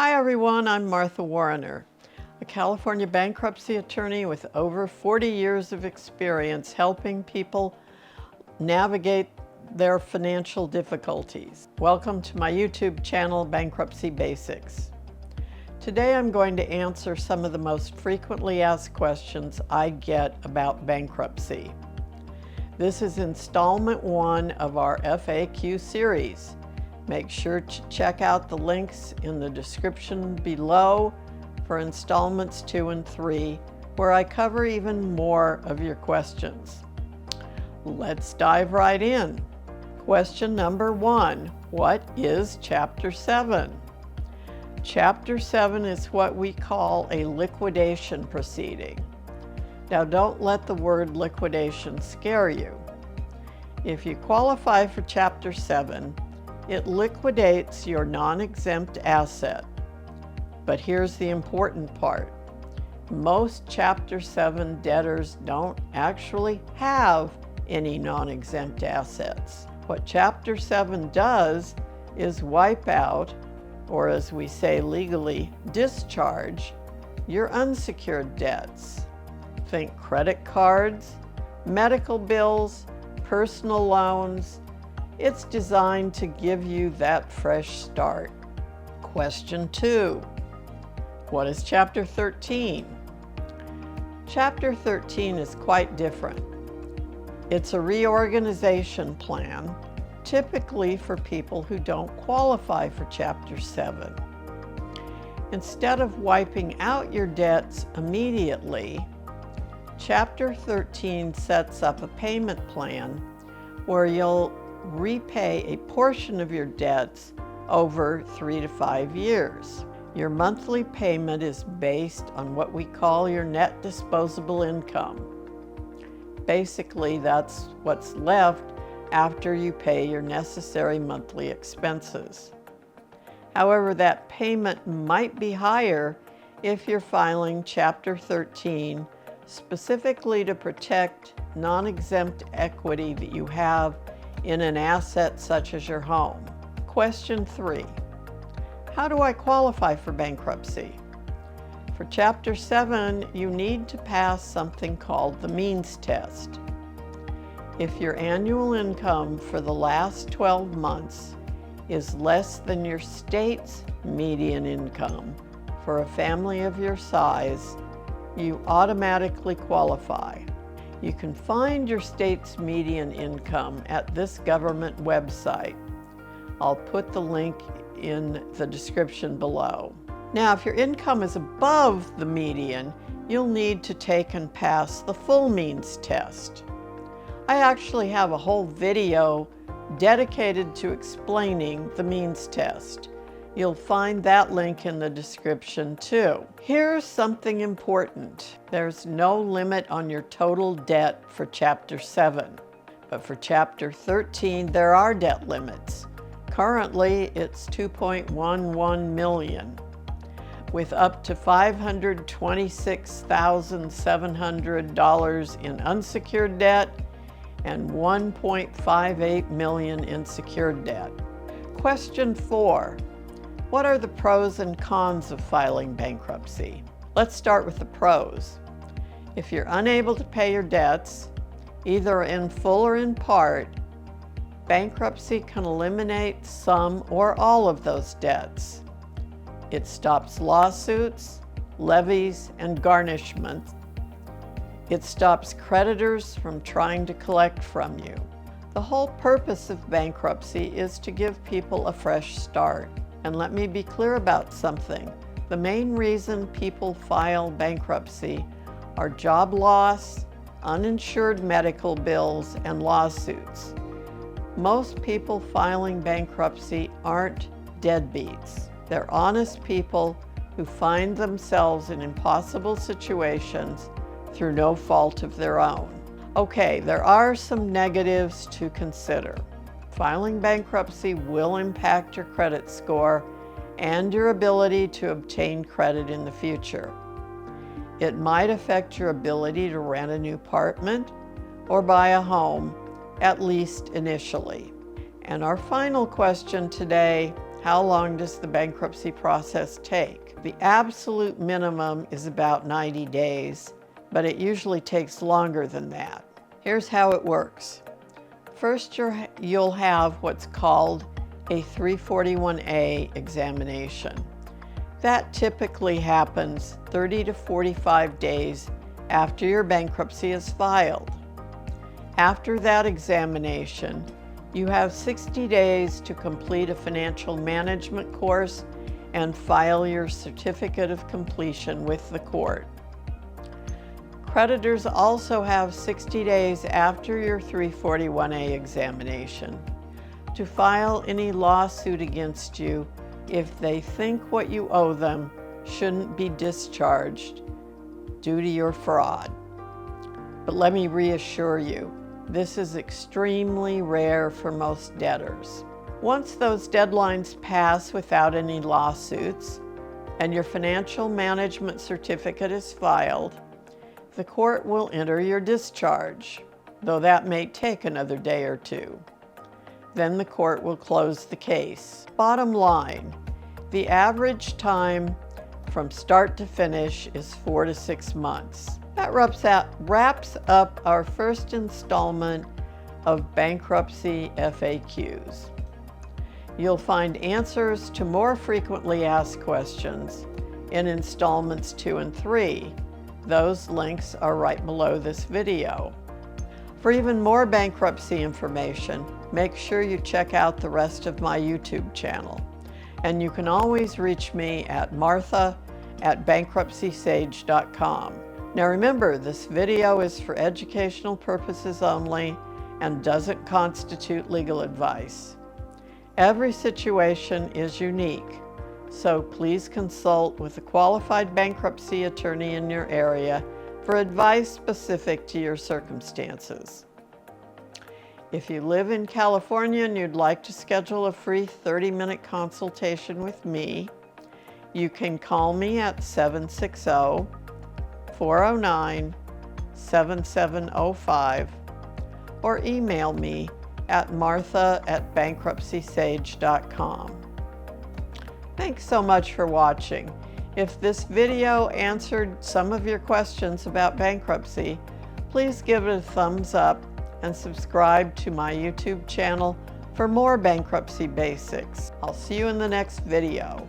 Hi everyone, I'm Martha Warrener, a California bankruptcy attorney with over 40 years of experience helping people navigate their financial difficulties. Welcome to my YouTube channel, Bankruptcy Basics. Today I'm going to answer some of the most frequently asked questions I get about bankruptcy. This is installment 1 of our FAQ series. Make sure to check out the links in the description below for installments 2 and 3, where I cover even more of your questions. Let's dive right in. Question number 1, what is Chapter 7? Chapter 7 is what we call a liquidation proceeding. Now don't let the word liquidation scare you. If you qualify for Chapter 7, it liquidates your non-exempt asset. But here's the important part. Most Chapter 7 debtors don't actually have any non-exempt assets. What Chapter 7 does is wipe out, or as we say legally, discharge, your unsecured debts. Think credit cards, medical bills, personal loans. It's designed to give you that fresh start. Question 2. What is Chapter 13? Chapter 13 is quite different. It's a reorganization plan, typically for people who don't qualify for Chapter 7. Instead of wiping out your debts immediately, Chapter 13 sets up a payment plan where you'll repay a portion of your debts over 3 to 5 years. Your monthly payment is based on what we call your net disposable income. Basically, that's what's left after you pay your necessary monthly expenses. However, that payment might be higher if you're filing Chapter 13 specifically to protect non-exempt equity that you have in an asset such as your home. Question 3. How do I qualify for bankruptcy? For Chapter 7, you need to pass something called the means test. If your annual income for the last 12 months is less than your state's median income for a family of your size, you automatically qualify. You can find your state's median income at this government website. I'll put the link in the description below. Now, if your income is above the median, you'll need to take and pass the full means test. I actually have a whole video dedicated to explaining the means test. You'll find that link in the description too. Here's something important. There's no limit on your total debt for Chapter 7, but for Chapter 13 there are debt limits. Currently it's $2.11 million, with up to $526,700 in unsecured debt and $1.58 million in secured debt. Question 4. What are the pros and cons of filing bankruptcy? Let's start with the pros. If you're unable to pay your debts, either in full or in part, bankruptcy can eliminate some or all of those debts. It stops lawsuits, levies, and garnishments. It stops creditors from trying to collect from you. The whole purpose of bankruptcy is to give people a fresh start. And let me be clear about something. The main reason people file bankruptcy are job loss, uninsured medical bills, and lawsuits. Most people filing bankruptcy aren't deadbeats. They're honest people who find themselves in impossible situations through no fault of their own. Okay, there are some negatives to consider. Filing bankruptcy will impact your credit score and your ability to obtain credit in the future. It might affect your ability to rent a new apartment or buy a home, at least initially. And our final question today How long does the bankruptcy process take? The absolute minimum is about 90 days, but it usually takes longer than that. Here's how it works. First, you'll have what's called a 341A examination. That typically happens 30 to 45 days after your bankruptcy is filed. After that examination, you have 60 days to complete a financial management course and file your certificate of completion with the court. Creditors also have 60 days after your 341A examination to file any lawsuit against you if they think what you owe them shouldn't be discharged due to your fraud. But let me reassure you, this is extremely rare for most debtors. Once those deadlines pass without any lawsuits and your financial management certificate is filed, the court will enter your discharge, though that may take another day or two. Then the court will close the case. Bottom line, the average time from start to finish is 4 to 6 months. That wraps up our first installment of bankruptcy FAQs. You'll find answers to more frequently asked questions in installments 2 and 3. Those links are right below this video. For even more bankruptcy information, make sure you check out the rest of my YouTube channel. And you can always reach me at martha@bankruptcysage.com. Now remember, this video is for educational purposes only and doesn't constitute legal advice. Every situation is unique, so please consult with a qualified bankruptcy attorney in your area for advice specific to your circumstances. If you live in California and you'd like to schedule a free 30-minute consultation with me, you can call me at 760-409-7705 or email me at martha@bankruptcysage.com. Thanks so much for watching. If this video answered some of your questions about bankruptcy, please give it a thumbs up and subscribe to my YouTube channel for more bankruptcy basics. I'll see you in the next video.